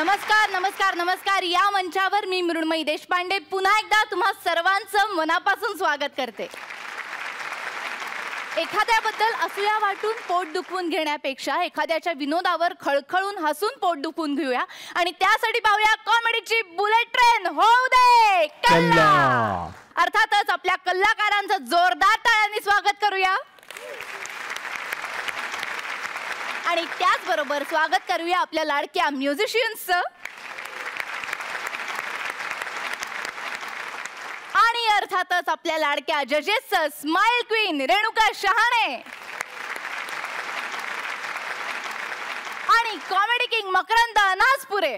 नमस्कार नमस्कार नमस्कार. या मंचावर मी मृण्मयी देशपांडे पुन्हा एकदा तुम्हा सर्वांचं मनापासून स्वागत करते. एखाद्याबद्दल असूया वाटून पोट दुखवून घेण्यापेक्षा एखाद्याच्या विनोदावर खळखळून हसून पोट दुखवून घेऊया आणि त्यासाठी पाहूया कॉमेडीची बुलेट ट्रेन होऊ दे कल्ला. अर्थातच आपल्या कलाकारांचं जोरदार टाळ्यांनी स्वागत करूया आणि त्याचबरोबर स्वागत करूया आपल्या लाडक्या म्युझिशियन्सचं आणि अर्थातच आपल्या लाडक्या जजेसचं स्माइल क्वीन रेणुका शहाणे आणि कॉमेडी किंग मकरंद अनासपुरे.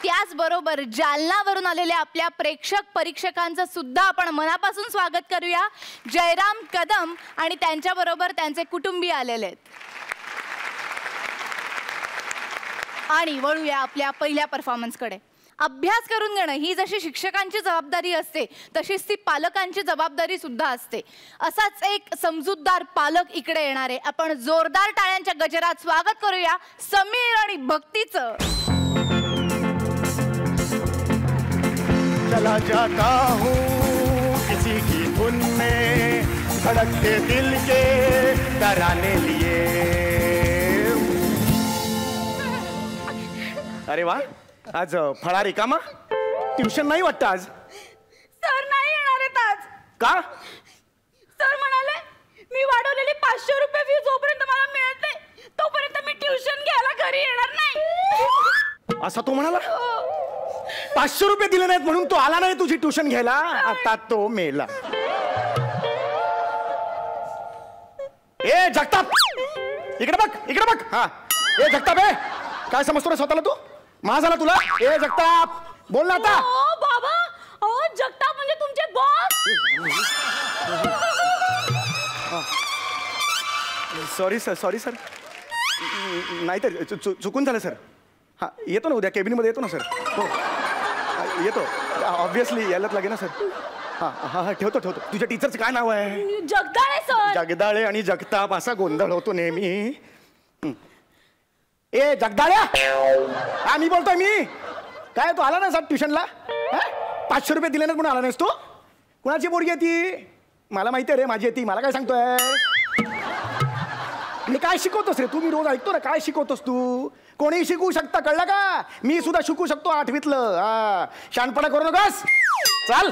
त्याचबरोबर जालनावरून आलेल्या आपल्या प्रेक्षक परीक्षकांचं सुद्धा आपण मनापासून स्वागत करूया. जयराम कदम आणि त्यांच्याबरोबर त्यांचे कुटुंबीय आलेले आहेत. आणि वळूया आपल्या पहिल्या परफॉर्मन्सकडे. अभ्यास करून घेणं ही जशी शिक्षकांची जबाबदारी असते तशीच ती पालकांची जबाबदारी सुद्धा असते. असाच एक समजूतदार पालक इकडे येणारे. आपण जोरदार टाळ्यांच्या गजरात स्वागत करूया समीर आणि भक्तीचं. चला जाता हूँ किसी की धुन में धड़कते दिल के तराने लिए. अरे वा, आज फळा रिकामा. ट्युशन नाही वाटतं आज. सर नाही येणार आहेत आज. का? सर म्हणाले मी वाढवलेली 500 रुपये फी जोपर्यंत मला मिळत नाही तोपर्यंत मी ट्युशन घ्यायला घरी येणार नाही. असा तो म्हणाला. 500 रुपये दिले नाहीत म्हणून तो आला नाही तुझी ट्युशन घ्यायला. आता तो मेला. ए जगताप, इकडे बघ इकडे बघ. हा ए जगताप, ए काय समजतो रे स्वतःला तू? माझा झाला तुला. ए जगताप बोल ना आता. बाबा जगताप म्हणजे तुमचे boss. Sorry sir, sorry sir. नाही तर चुकून झालं सर. हा येतो ना उद्या केबिनमध्ये येतो ना सर. हो येतो ऑब्विसली यायलाच लागेल ना सर. हा हा हा ठेवतो ठेवतो. तुझ्या टीचरचं काय नाव आहे? जगदाळे सर. जगदाळे आणि जगताप असा गोंधळ होतो नेहमी. ए जगदाळ्या, हा मी बोलतोय मी. काय तू आला ना साहेब ट्युशनला? 500 रुपये दिले ना म्हणून आला नाहीस तू? कुणाची पोरगी आहे ती? मला माहिती आहे रे माझी आहे ती. मला काय सांगतोय? मी काय शिकवतोस रे तू? मी रोज ऐकतो ना काय शिकवतोस तू. कोणी शिकवू शकता कळलं का? मी सुद्धा शिकू शकतो 8वीतलं. हा शानपणा करू नकोस. चाल.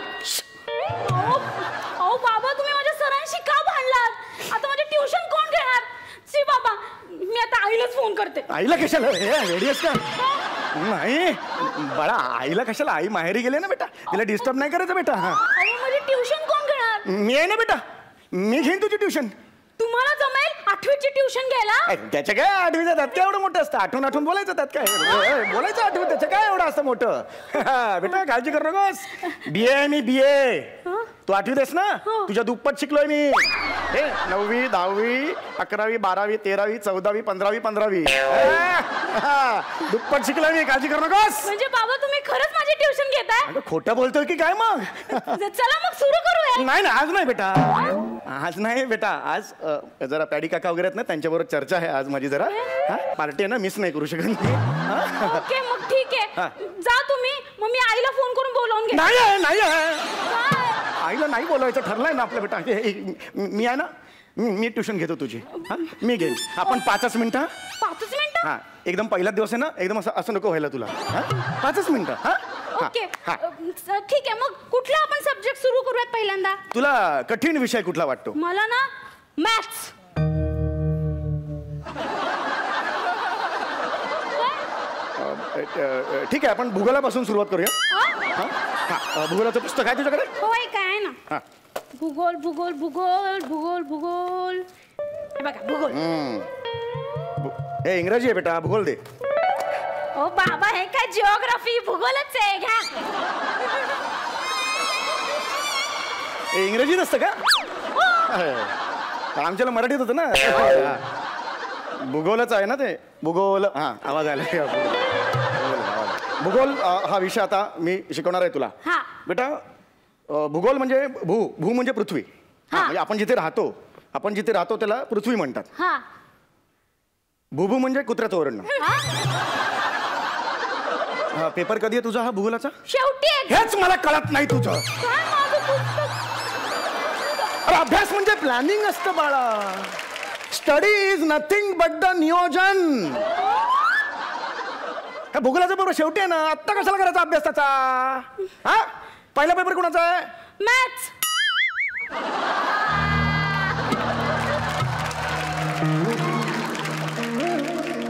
अहो बाबा तुम्ही माझ्या सरांशी का भांडलात? आता माझे ट्युशन कोण घेणार? सी बाबा मी आता आईलाच फोन करते. आईला कशाला? रेडी आहेस का? नाही बाळा आईला कशाला? आई माहेरी गेले ना बेटा. तिला डिस्टर्ब नाही करायचं बेटा. हा माझी ट्युशन कोण घेणार? मी आहे ना बेटा. मी घेईन तुझी ट्युशन. तुम्हाला जमेल 8वीची ट्युशन घ्यायला? त्याच्या काय 8वीचं त्यात काय एवढं मोठं असतं? आठवून आठवून बोलायचं त्यात काय? बोलायचं 8वी त्याचं काय एवढं असतं मोठं? बेटा काळजी करू नकोस. BA आहे मी BA. तू 8वीत आहेस ना? तुझ्या दुप्पट शिकलोय मी. 9वी 10वी 11वी 12वी 13वी 14वी 15वी 15वी दुप्पट शिकलोय मी. काळजी करू नकोस. म्हणजे बाबा तुम्ही खरंच माझी ट्युशन घेताय? खोटं बोलतोय की काय मग? चला मग सुरू करूया. नाही ना आज नाही बेटा. आज नाही बेटा. आज जरा पॅडी काका वगैरे आहेत ना त्यांच्याबरोबर चर्चा आहे आज माझी. जरा पार्टी आहे ना मिस नाही करू शकत. ओके मग ठीक आहे जा तुम्ही. मग मी आईला फोन करून बोलावून घे. नाही नाही आईला नाही बोलायचं ठरलंय ना आपल्या बेटा. मी आहे ना मी ट्युशन घेतो तुझी. मी घेईन. आपण 5 मिनिटं. 5 मिनिटं? हा एकदम पहिला दिवस आहे ना एकदम असं नको व्हायला तुला. 5 मिनिटं. हा ओके ठीक आहे. मग कुठला आपण सब्जेक्ट सुरू करूयात पहिल्यांदा? तुला कठीण विषय कुठला वाटतो? मला ना मॅथ्स. ठीक आहे आपण भूगोलापासून सुरुवात करूया. भूगोलाचं पुस्तक आहे तुझ्याकडे? होय काय ना. भूगोल भूगोल भूगोल भूगोल भूगोल. हे बघा भूगोल. हे इंग्रजी आहे बेटा. भूगोल दे. ओ बाबा हे काय जिओग्राफी भूगोलच आहे. घ्या. हे इंग्रजी नसतं का? आमच्याला मराठीत होतं ना. भूगोलच आहे ना ते. भूगोल. हा आवाज आला. भूगोल हा विषय आता मी शिकवणार आहे तुला बेटा. भूगोल म्हणजे भू म्हणजे पृथ्वी. म्हणजे आपण जिथे राहतो त्याला पृथ्वी म्हणतात. बुबू म्हणजे कुत्र्याचं ओरडणं. पेपर कधी आहे तुझा हा भूगोलाचा? शेवटी हेच मला कळत नाही तुझं. अरे अभ्यास म्हणजे प्लॅनिंग असतं बाळा. Study is nothing but the नियोजन. भूगोलाचा बरोबर शेवटी आहे ना. आत्ता कशाला करायचा अभ्यास त्याचा? हा पहिला पेपर कोणाचा आहे? मॅथ्स.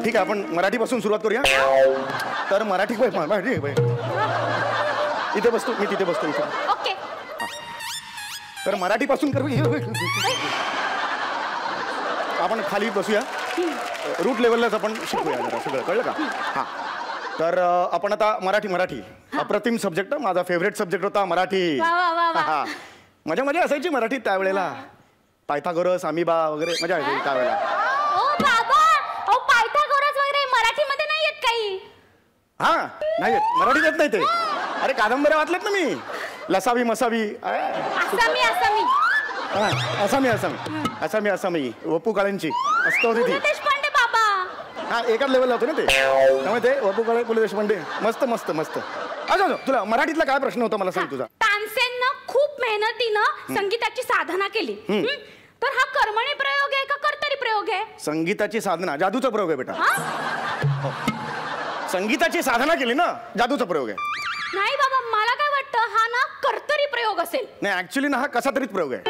ठीक आहे आपण मराठीपासून सुरुवात करूया. तर मराठी इथे बसतो मी, तिथे बसतो इथे. ओके. तर मराठीपासून करूया. आपण खाली बसूया. रूट लेवललाच आपण शिकूया जरा सगळं. कळलं का? हा तर आपण आता मराठी अप्रतिम सब्जेक्ट. माझा फेवरेट सब्जेक्ट होता मराठी. वा. मजा मजा असायची मराठीत त्यावेळेला. पायथागोरस अमिबा वगैरे मजा यायची त्यावेळेला. पायथागोरस वगैरे मराठीमध्ये नाही येत काही. हा नाही येत मराठीत येत नाही ते. अरे कादंबऱ्या वाचल्यात ना मी. लसावी मसावी. आसामी वपू काळेंची असतं होती ती. देशपांडे बाबा. हा एकाच लेवलला होतं ना ते. त्यामुळे ते वपू काळे पु ल देशपांडे मस्त मस्त मस्त. अच्छा तुला मराठीतला काय प्रश्न होता मला सांग तुझा? तानसेननं खूप मेहनतीनं संगीताची साधना केली. तर हा कर्मणी प्रयोग आहे का कर्तरी प्रयोग आहे? संगीताची साधना जादूचा प्रयोग आहे बेटा. संगीताची साधना केली ना जादूचा प्रयोग आहे. नाही बाबा मला काय वाटतं हा ना कर्तरी प्रयोग असेल. नाही ऍक्च्युली ना हा कसा तरीच प्रयोग आहे.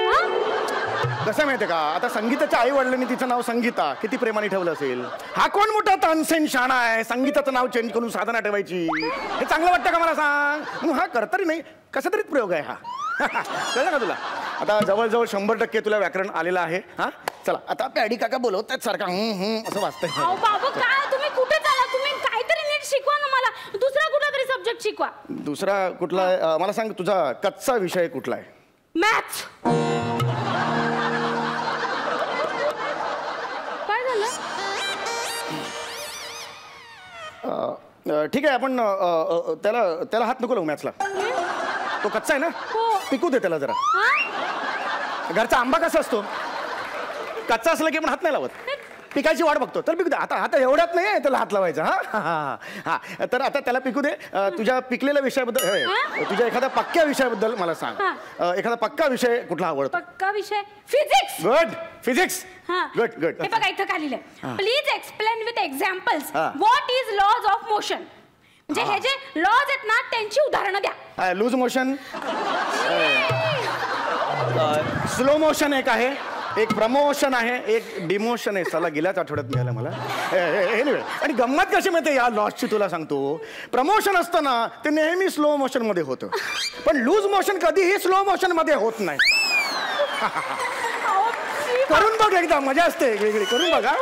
कसं माहितीये का आता संगीताच्या आई वडिलांनी तिचं नाव संगीता किती प्रेमाने ठेवलं असेल. हा कोण मोठा तानसेन शाणा आहे संगीताचं नाव चेंज करून साधना ठेवायची. हे चांगलं वाटतं का मला सांग? हा कर्तरी नाही कसा तरीच प्रयोग आहे हा. कळलं का तुला? आता जवळजवळ 100% तुला व्याकरण आलेलं आहे. हा चला आता पॅडी काका बोलवतात सारखा असं वाचतंय. बाबा काय तुम्ही कुठे चाला? तुम्ही काहीतरी नीट शिकवा ना मला. दुसरा कुठला तरी सब्जेक्ट शिकवा. दुसरा कुठला? मला सांग तुझा कच्चा विषय कुठला आहे? मॅथ्स. काय झालं? ठीक आहे आपण त्याला हात नको लावू मॅथ्सला. तो कच्चा आहे ना. पिकू दे त्याला जरा. घरचा आंबा कसा असतो कच्चा असला की आपण हात नाही लावत. पिकायची वाट बघतो. तर पिकू दे. आता एवढ्यात नाही त्याला हात लावायचा. हा तर आता त्याला पिकू दे. तुझ्या पिकलेल्या विषयाबद्दल तुझ्या एखाद्या पक्क्या विषयाबद्दल मला सांग. एखादा पक्का विषय कुठला आवडतो? पक्का विषय फिजिक्स. Good physics. गुड. हे बघा इथं खाली लिहिलंय. Please explain with examples what is laws of motion. म्हणजे हे जे लॉज आहेत ना त्यांची उदाहरणं द्या. लूज मोशन स्लो मोशन एक आहे. एक प्रमोशन आहे एक डिमोशन आहे. चला गेल्याच आठवड्यात मिळालं मला. एनिवे आणि गंमत कशी माहिती या लॉसची तुला सांगतो. प्रमोशन असतं ना ते नेहमी स्लो मोशन मध्ये होतं. पण लूज मोशन कधीही स्लो मोशन मध्ये होत नाही. करून बघ एकदा मजा असते वेगळी. करून बघा.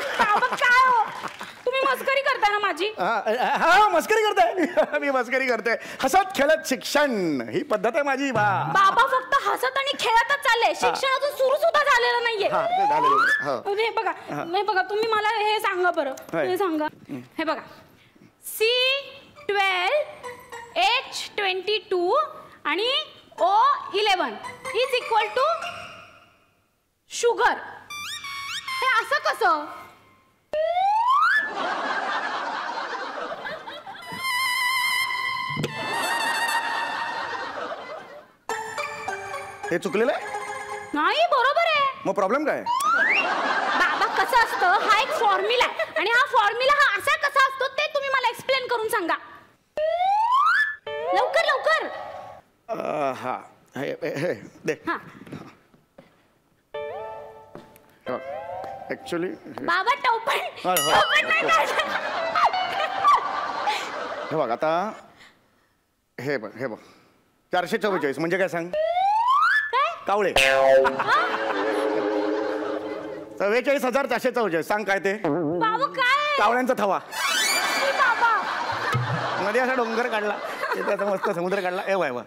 तुम्ही मस्करी करताय ना माझी? हा मस्करी करताय. मी मस्करी करते. हसत खेळत शिक्षण ही पद्धत आहे माझी. बाबा फक्त हसत आणि खेळतच चाललंय. शिक्षण अजून सुरू सुद्धा झालेलं नाहीये. हे बघा तुम्ही मला हे सांगा बरं. हे सांगा. हे बघा C12 H22 आणि O11 is equal to sugar. हे असं कसं? हे चुकलेलं आहे? नाही बरोबर आहे. मग प्रॉब्लेम काय? बाबा कसं असतं हा एक फॉर्म्युला आहे आणि हा फॉर्म्युला हा असा कसा असतो ते तुम्ही मला एक्सप्लेन करून सांगा. लवकर. हा हे दे. ऍक्च्युली बाबा टोपण नाही काढलं. हे बघ आता हे बघ 444 म्हणजे काय सांग? कावळे. 44,444 सांग काय ते? बाबा काय? कावळ्यांचा थवा. बाबा मध्ये असा डोंगर काढला त्याचा मस्त समुद्र काढला.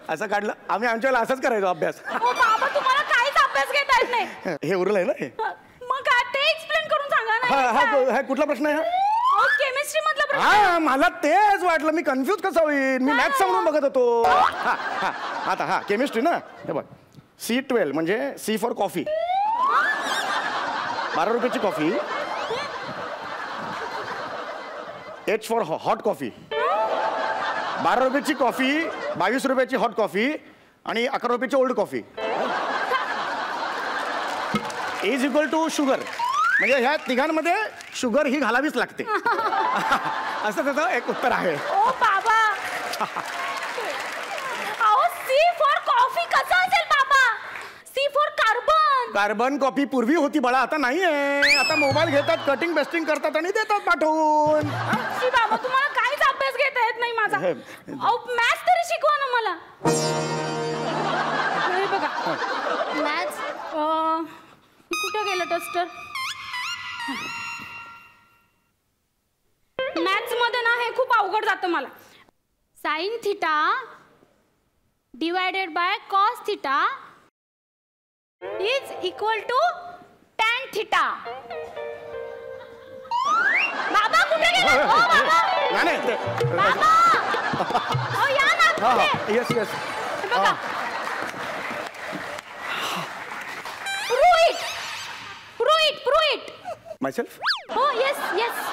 असं काढलं. आम्ही आमच्याला असंच करायचो अभ्यास. बाबा तुम्हाला काहीच अभ्यास घेता येत नाही. हे उरलंय ना हे. मग काय ते एक्सप्लेन करून सांगा ना. हा कुठला प्रश्न आहे हा? केमिस्ट्री मधला प्रश्न. हा मला तेच वाटलं. मी कन्फ्युज कसा होईल. मी मॅथ्स समजून बघत होतो. आता केमिस्ट्री ना. हे बघ C12 म्हणजे C फॉर कॉफी. 12 रुपयाची coffee H for hot coffee. 12 रुपयाची कॉफी, 22 रुपयाची हॉट कॉफी आणि 11 रुपयाची old coffee. Is equal to sugar. म्हणजे ह्या तिघांमध्ये शुगर ही घालावीच लागते. असं त्याचं एक उत्तर आहे. ओ बाबा, अहो सी फॉर कॉफी कसं असेल बाबा? C for carbon. Carbon copy पूर्वी होती बाळा, आता नाही आहे. आता मोबाईल घेतात, कटिंग पेस्टिंग करतात आणि देतात पाठवून. सी बाबा, तुम्हाला काहीच अभ्यास घेता येत नाही माझा. अहो मॅथ्स तरी शिकवा ना मला. हे बघा मॅथ्स. कुठे गेलं टस्टर? मॅथ्स मध्ये ना हे खूप अवघड जातं मला. Sine theta divided by cos theta is equal to tan theta. बाबा कुठे गेले? ओ बाबा, बाबा, ओ या ना. Yes yes. बघा, prove it, prove it. Myself. हो येस येस.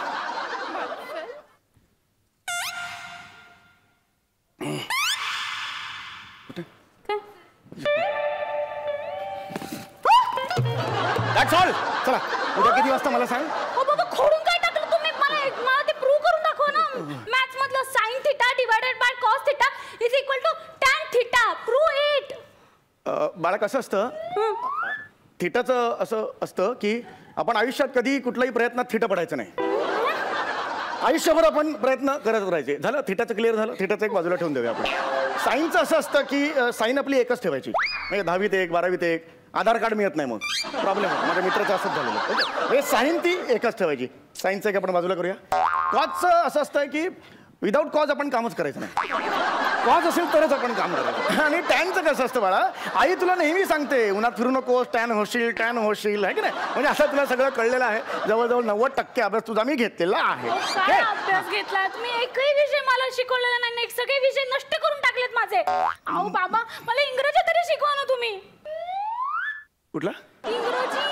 That's all. चला उद्या किती वाजता मला सांग. हो बाबा, खोडून काय टाकलं तुम्ही? मला ते प्रूव्ह करून दाखवा ना. मॅथ्स मधलं sine theta divided by cos theta is equal to tan theta. Prove it. बाळा कसं असतं, थिटाचं असं असतं की आपण आयुष्यात कधी कुठल्याही प्रयत्नात थिटा पडायचं नाही. आयुष्यभर आपण प्रयत्न करत राहायचे. झालं थिटाचं क्लिअर झालं. थिटाचं एक बाजूला ठेवून देऊया आपण. साईनचं असं असतं की साईन आपली एकच ठेवायची. म्हणजे 10वीत 1, 12वीत 1. आधार कार्ड मिळत नाही मग प्रॉब्लेम होतो. माझ्या मित्राचं असंच झालेलं. म्हणजे साईन ती एकच ठेवायची. साईनचं एक आपण बाजूला करूया. कॉजचं असं असतं की विदाऊट कॉज आपण कामच करायचं नाही. कॉज असेल तरच आपण काम करायचं. आणि टॅनचं कसं असतं बाळा, आई तुला नेहमी सांगते उन्हात फिरू नकोस, टॅन होशील, टॅन होशील, आहे की नाही. म्हणजे असं तुला सगळं कळलेलं आहे. जवळजवळ 90% अभ्यास तुझा मी घेतलेला आहे. काय अभ्यास घेतला तुम्ही? एकही विषय मला शिकवलेला नाही. सगळे विषय नष्ट करून टाकलेत माझे. अहो बाबा, मला इंग्रजी तरी शिकवा ना तुम्ही. कुठला? इंग्रजी.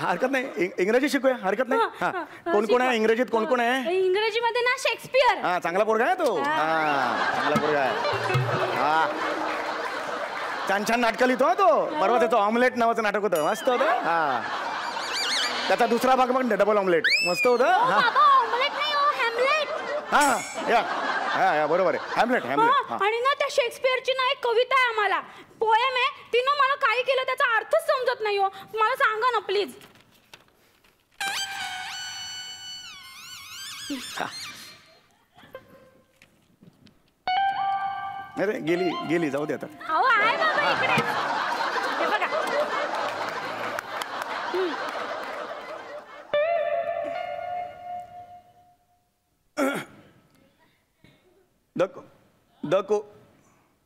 हरकत नाही, इंग्रजी शिकूया. हरकत नाही. हा, कोण कोण आहे इंग्रजीत? कोण कोण आहे? इंग्रजी मध्ये ना शेक्सपियर. हा, चांगला पोरगा आहे तो. हा, चांगला पोरगा आहे. हा, छान छान नाटकं लिहितो तो. परवा त्याचं ऑमलेट नावाचं नाटक होतं, मस्त होतं. हा, त्याचा दुसरा भाग पण डबल ऑमलेट मस्त होतं. हा, ऑमलेट नाही, हॅमलेट. हा या हा बरोबर आहे. Hamlet, Hamlet. आणि ना त्या शेक्सपियरची ना एक कविता आहे, आम्हाला पोएम आहे. तिनं मला काही केलं त्याचा अर्थच समजत नाही हो. मला सांगा ना प्लीज. अरे गेली गेली, जाऊ दे आता. अहो आहे बाबा इकडे. हे बघा.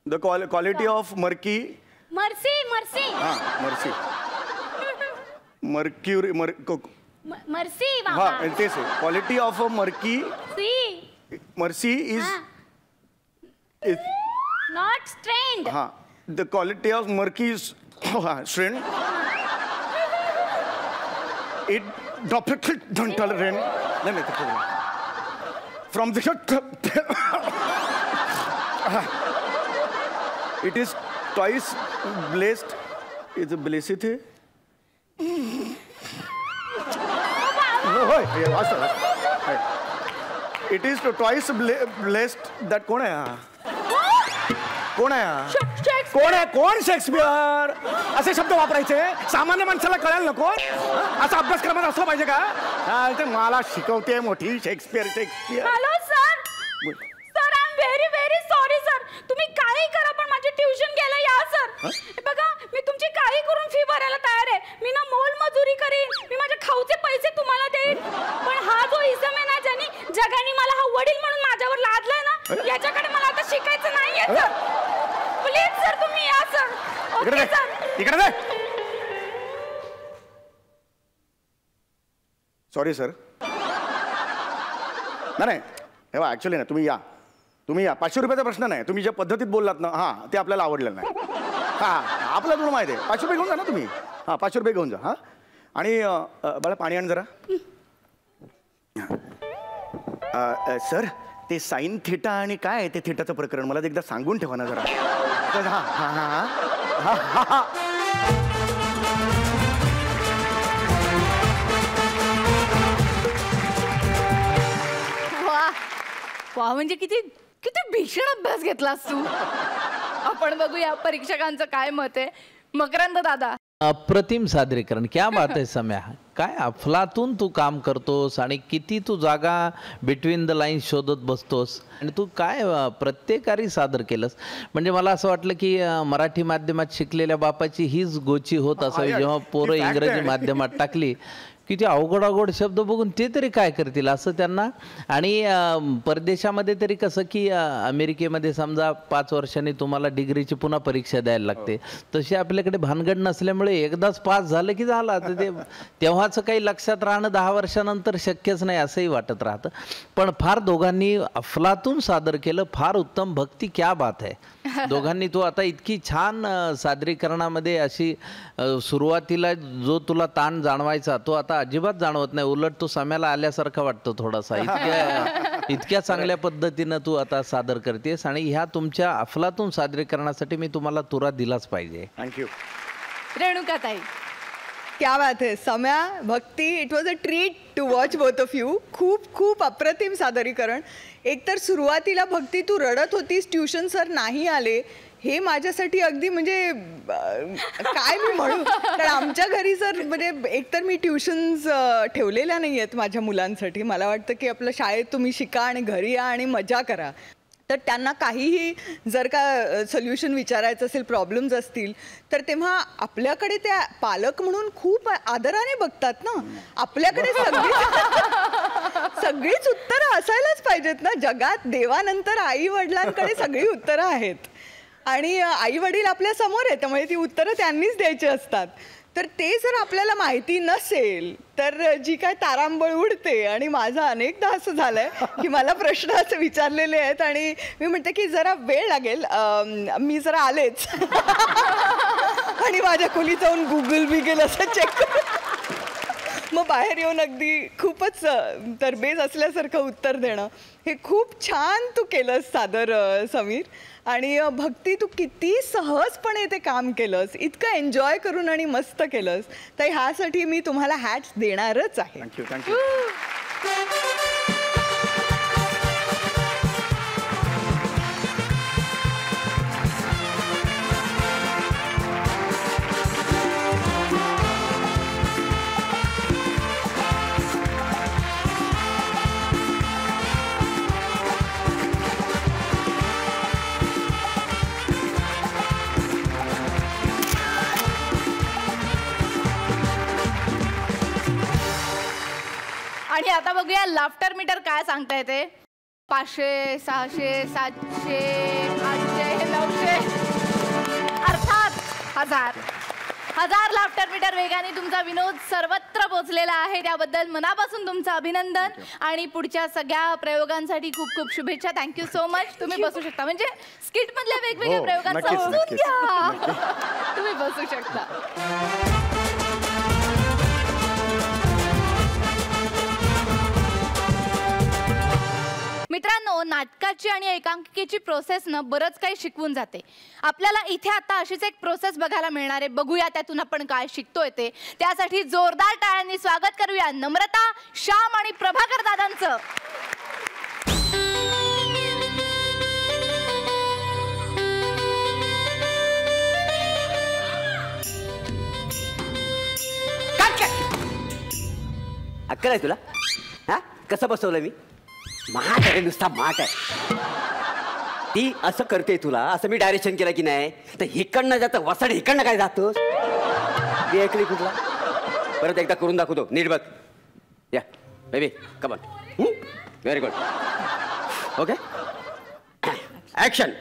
The quality of murky. Mercy. हाँ, मर्सी. Mercury. मर्सी बाबा. हाँ, तेच आहे. Quality of a murky. Mercy is. Not strained. हाँ, the quality of murky is strained. It don't tolerate. नहीं. From the it is twice blessed. It's a blessed. It is twice blessed that कोण आहे हा? कोण आहे हा? कोण आहे? कोण शेक्सपियर? असे शब्द वापरायचे सामान्य माणसाला कळायला नको. असा अभ्यासक्रमात असला पाहिजे का? ते मला शिकवते मोठी Shakespeare. Hello sir. Sir I am very sorry sir. तुम्ही काही करा पण माझी ट्युशन घ्यायला या सर. बघा मी तुमची काही करून फी भरायला तयार आहे. मी ना मोल मजुरी करीन. मी माझे खाऊचे पैसे तुम्हाला देईन. पण हा जो इसम आहे ना, ज्यानी जगाने मला हा वडील म्हणून माझ्यावर लादलाय ना, याच्याकडे मला आता शिकायचं नाहीये सर. प्लीज सर तुम्ही या सर. Okay sir. इकडे दे. Sorry sir. नाही हे बघा, ऍक्च्युली ना तुम्ही या. 500 रुपयाचा प्रश्न नाही. तुम्ही ज्या पद्धतीत बोललात ना, हां ते आपल्याला आवडलेलं नाही. हां आपल्याला तुला माहिती आहे. 500 रुपये घेऊन जा ना तुम्ही. हां 500 रुपये घेऊन जा. हां आणि बाळा पाणी आण जरा. सर ते साईन थिटा आणि काय आहे ते थिटाचं प्रकरण मला एकदा सांगून ठेवा ना जरा. हा हा हा हा हा हा. वा म्हणजे किती किती भीषण अभ्यास घेतलास तू. आपण बघूया परीक्षकांचं काय मत आहे. मकरंद दादा. अप्रतिम सादरीकरण, क्या बात आहे सम्या. काय अफलातून तू काम करतोस आणि किती तू जागा बिटवीन द लाईन्स शोधत बसतोस आणि तू काय प्रत्येकारी सादर केलंस. म्हणजे मला असं वाटलं की मराठी माध्यमात शिकलेल्या बापाची हीच गोची होत असावी जेव्हा पोरं इंग्रजी माध्यमात टाकली किती अवघड अवघड शब्द बघून ते तरी काय करतील असं त्यांना. आणि परदेशामध्ये तरी कसं की अमेरिकेमध्ये समजा 5 वर्षांनी तुम्हाला डिग्रीची पुन्हा परीक्षा द्यायला लागते, तशी आपल्याकडे भानगड नसल्यामुळे एकदाच पास झालं की झालं. आता ते तेव्हाचं काही लक्षात राहणं 10 वर्षानंतर शक्यच नाही असंही वाटत राहतं. पण फार दोघांनी अफलातून सादर केलं, फार उत्तम. भक्ती क्या बात आहे दोघांनी. तू आता इतकी छान सादरीकरणामध्ये अशी सुरुवातीला जो तुला ताण जाणवायचा तो आता अजिबात जाणवत नाही. उलट तो सम्याला आल्यासारखा वाटतो थोडासा. इतक्या चांगल्या पद्धतीनं तू आता सादर करतेस आणि ह्या तुमच्या अफलातून सादरीकरणासाठी मी तुम्हाला तुरा दिलाच पाहिजे. थँक्यू. रेणुकाताई. क्या बात है Samya, Bhakti. It was a treat to watch both of you. खूप खूप अप्रतिम सादरीकरण. एकतर सुरुवातीला भक्ती तू रडत होतीस ट्युशन सर नाही आले, हे माझ्यासाठी अगदी म्हणजे काय मी म्हणू. कारण आमच्या घरी जर म्हणजे एकतर मी ट्युशन्स ठेवलेल्या नाही आहेत माझ्या मुलांसाठी. मला वाटतं की आपलं शाळेत तुम्ही शिका आणि घरी या आणि मजा करा. तर त्यांना काहीही जर का सोल्युशन विचारायचं असेल, प्रॉब्लेम्स असतील, तर तेव्हा आपल्याकडे त्या पालक म्हणून खूप आदराने बघतात ना. आपल्याकडे सगळीच उत्तरं असायलाच पाहिजेत ना. जगात देवानंतर आई वडिलांकडे सगळी उत्तरं आहेत आणि आई वडील आपल्या समोर आहेत, त्यामुळे ती उत्तरं त्यांनीच द्यायची असतात. तर ते जर आपल्याला माहिती नसेल तर जी काय तारांबळ उडते. आणि माझं अनेकदा असं झालंय की मला प्रश्न असे विचारलेले आहेत आणि मी म्हणते की जरा वेळ लागेल, मी जरा आलेच आणि माझ्या खोलीत जाऊन गुगल बिगल असं चेक मग बाहेर येऊन अगदी खूपच तरबेज असल्यासारखं उत्तर देणं. हे खूप छान तू केलंस सादर समीर. आणि भक्ती तू किती सहजपणे ते काम केलंस, इतकं एन्जॉय करून आणि मस्त केलंस. तर ह्यासाठी मी तुम्हाला हॅट्स देणारच आहे. थँक्यू. थँक्यू. आणि आता बघूया लाफ्टर मीटर काय सांगताय ते. 500, 600, 700, 800, 900 अर्थात 1000 लाफ्टर मीटर वेगाने तुमचा विनोद सर्वत्र पोहोचलेला आहे. त्याबद्दल मनापासून तुमचं अभिनंदन आणि पुढच्या सगळ्या प्रयोगांसाठी खूप खूप शुभेच्छा. Thank you so much. तुम्ही बसू शकता. म्हणजे स्किट मधल्या वेगवेगळ्या प्रयोगांचा समजून घ्या. तुम्ही बसू शकता. मित्रांनो, नाटकाची आणि एकांकिकेची प्रोसेस न बरंच काही शिकवून जाते. आपल्याला इथे आता अशीच एक प्रोसेस बघायला मिळणार आहे. बघूया त्यातून आपण काय शिकतोय ते. त्यासाठी जोरदार टाळ्यांनी स्वागत करूया नम्रता, श्याम आणि प्रभाकर दादांचं. अक्कल आहे तुला? हा, कसं बसवलं मी? माट आहे, नुसता माट आहे. ती असं करते तुला, असं मी डायरेक्शन केलं की नाही, तर हिकडनं जातं वसाड, हिकडनं काय जातोस? ती ऐकली कुठला? परत एकदा करून दाखवतो, नीट बघ. या baby, come on. Very good. Okay, action.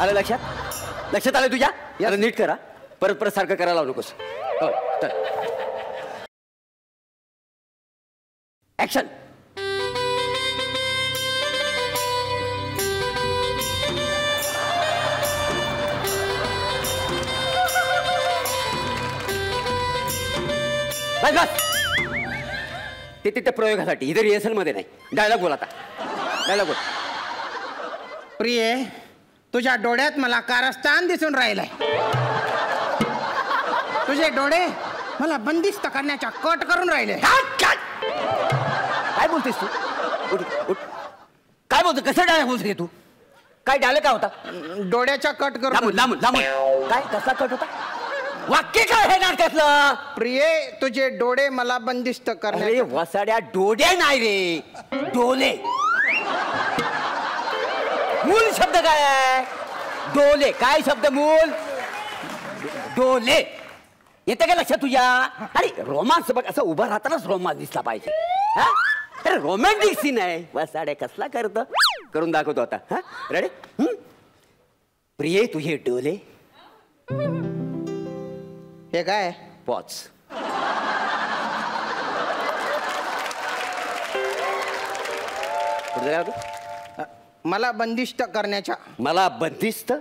आलं लक्षात? लक्षात आलं तुझ्या? याला नीट करा. परत परत सारखं करायला लावू नकोस. हो, चल ऍक्शन. बस बस. ते त्या प्रयोगासाठी इथे रिहर्सल मध्ये नाही. डायलॉग बोल आता. डायलॉग बोल. प्रिये, तुझ्या डोळ्यात मला कारस्थान दिसून राहिलंय. तुझे डोळे मला बंदिस्त करण्याचा कट करून राहिले. काय बोलतेस तू? उठ, उठ. काय बोलतो? कसं डायलॉग बोलते तू? काय डायलॉग काय होता? डोळ्याचा कट करून. लांबून लांबून लांबून. काय कसा कट होता? वाक्य काय हे नाटकातलं? प्रिये, तुझे डोळे मला बंदिस्त अरे करणे. वसाड्या, डोळे नाही रे, डोले. मूल शब्द काय आहे? डोले. काय शब्द मूल? डोले. येते का लक्षात तुझ्या? अरे रोमांस बघ, असं उभं राहतानाच रोमांस दिसला पाहिजे. हा? अरे रोमॅन्टिक सीन आहे. वसाड्या कसला करत करून दाखवतो आता. हा रेडी? प्रिये तुझे डोले. हे काय? पॉज. मला बंदिस्त करण्याच्या. मला बंदिस्त.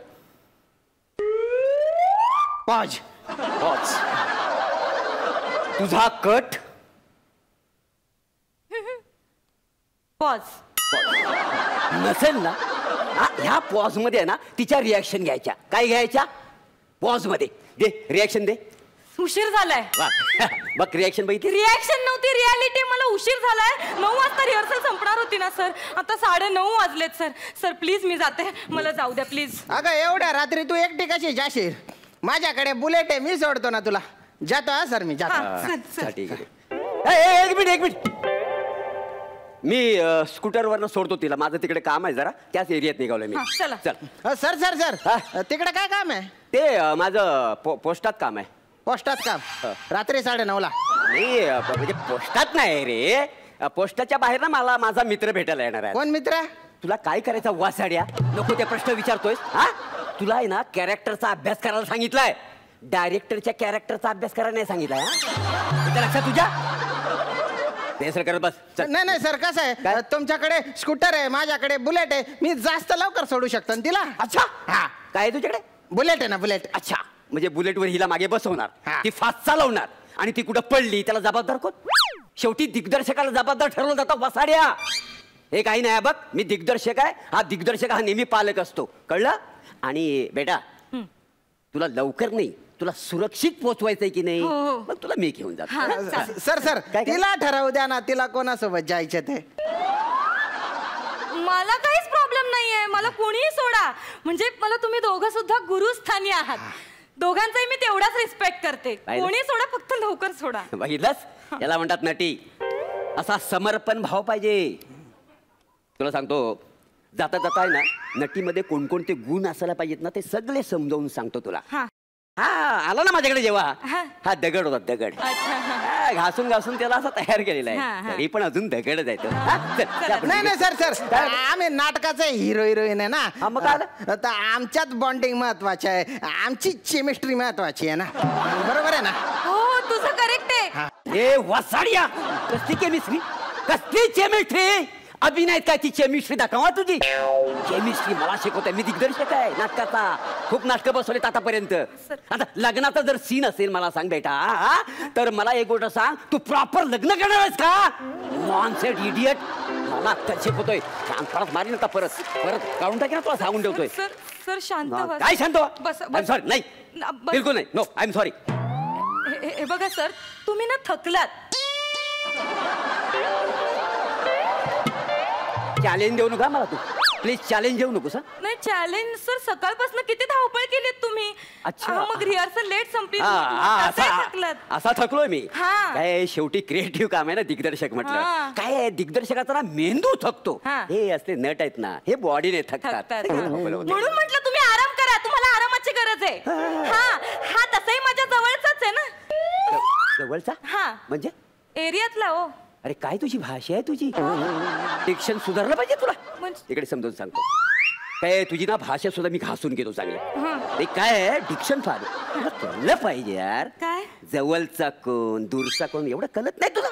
पॉज. पॉज. तुझा कट. पॉज. नसेल ना, ह्या पॉज मध्ये आहे ना तिच्या रिॲक्शन घ्यायच्या. काय घ्यायच्या? पॉज मध्ये दे रिॲक्शन दे. उशीर झालाय. वा. बघ रिॲक्शन बघितली. रिॲक्शन नव्हती, रियालिटी. मला उशीर झालाय. 9 वाजता रिहर्सल संपणार होती ना सर. आता 9:30 वाजलेत सर. सर प्लीज मी जाते. मला जाऊ द्या प्लीज. अगं एवढ्या रात्री तू एकटी कशी जाशील? माझ्याकडे बुलेट आहे, मी सोडतो ना तुला. जातो हा सर, मी जातो. अच्छा, ठीक आहे. एक मिनिट. मी स्कूटरवरनं सोडतो तिला. माझं तिकडे काम आहे जरा, त्याच एरियात निघालोय मी. चला. चल. सर सर सर हा? तिकडे काय काम आहे? ते माझं पोस्टात काम आहे. पोस्टात काम? रात्री 9:30ला? नाही म्हणजे पोस्टात नाही रे. पोस्टाच्या बाहेर ना मला माझा मित्र भेटायला येणार आहे. कोण मित्र? तुला काय करायचं वासाड्या? नको ते प्रश्न विचारतोयस. हा, तुला आहे ना कॅरेक्टरचा अभ्यास करायला सांगितलाय. डायरेक्टरच्या कॅरेक्टरचा अभ्यास करायला नाही सांगितलाय. लक्षात तुझ्या? ते सर करत बस. नाही नाही सर, कसं आहे, तुमच्याकडे स्कूटर आहे, माझ्याकडे बुलेट आहे. मी जास्त लवकर सोडू शकतो ना तिला. अच्छा. हा, काय आहे तुझ्याकडे? बुलेट आहे ना, बुलेट. अच्छा, म्हणजे बुलेटवर हिला मागे बसवणार, हा. ती फास्ट चालवणार आणि ती कुठं पडली त्याला जबाबदार कोण? शेवटी दिग्दर्शकाला जबाबदार ठरवलं जातं वसाड्या. हे काही नाही बघ, मी दिग्दर्शक आहे. हा दिग्दर्शक हा नेहमी पालक असतो, कळलं? आणि बेटा तुला लवकर नाही, तुला सुरक्षित पोहोचवायचंय की नाही, मग तुला मी घेऊन जातो. सर सर तिला ठरवू द्या ना, तिला कोणासोबत जायचे ते. मला काहीच प्रॉब्लेम नाहीये. मला कोणीही सोडा. म्हणजे मला तुम्ही दोघं सुद्धा गुरुस्थानी आहात. दोघांचाही मी तेवढाच रिस्पेक्ट करते. कोणी सोडा, फक्त लवकर सोडा. बघितलंस, याला म्हणतात नटी. असा समर्पण भाव पाहिजे. तुला सांगतो, जाता जाता आहे ना, नटीमध्ये कोणकोणते गुण असायला पाहिजेत ना, ते सगळे समजावून सांगतो तुला. हा आला ना माझ्याकडे जेव्हा, हा दगड होता, दगड. घासून घासून त्याला असा तयार केलेला आहे, तरी पण अजून दगडच आहे तो. नाही नाही सर सर, आम्ही नाटकाचे हिरो हिरोईन आहे ना, मग आता आमच्यात बॉन्डिंग महत्वाची आहे, आमची केमिस्ट्री महत्वाची आहे ना, बरोबर आहे ना? हो, तुझं करेक्ट आहे. ए वसाड्या, कसली केमिस्ट्री, कसली केमिस्ट्री? अभिनय काय ती केमिस्ट्री दाखवा तुझी. केमिस्ट्री मला शिकवते, मी दिग्दर्शक आहे नाटकाचा. खूप नाटकं बसवलेत आतापर्यंत. आता लग्नाचा जर सीन असेल, मला सांग बेटा, तर मला एक गोष्ट सांग, तू प्रॉपर लग्न करणार आहेस का? नॉनसेट इडियट, मला अक्कल शिकवतोय. परत मारी नका, परत परत काढून टाकी ना, तुला सांगून ठेवतोय. सर सर शांत व्हा. काय शांत व्हा? बस आय एम सॉरी. नाही बिलकुल नाही. No I am sorry. हे बघा सर, तुम्ही ना थकलात. चॅलेंज देऊ नका मला, तू प्लीज चॅलेंज देऊ नको. नाही चॅलेंज सर, सकाळपासून किती धावपळ केलीत तुम्ही. अच्छा. मग रिहर्सल लेट संपली. असा थकलोय मी. हा. काय शेवटी क्रिएटिव्ह काम आहे ना दिग्दर्शक म्हटलं. काय दिग्दर्शकाचा ना मेंदू थकतो. हे असले नट आहेत ना, हे बॉडीने थकतात. म्हणून म्हटलं तुम्ही आराम करा, तुम्हाला आरामाची गरज आहे. हा तसंही माझ्या जवळचाच आहे ना. जवळचा? हा म्हणजे एरियातला. हो अरे काय तुझी भाषा आहे, तुझी डिक्शन सुधारलं पाहिजे तुला. इकडे समजून सांगतो, काय तुझी ना भाषा सुद्धा मी घासून घेतो चांगली. काय डिक्शन फार कळलं पाहिजे यार. काय जवळचा कोण दूरचा कोण एवढं कळत नाही तुला.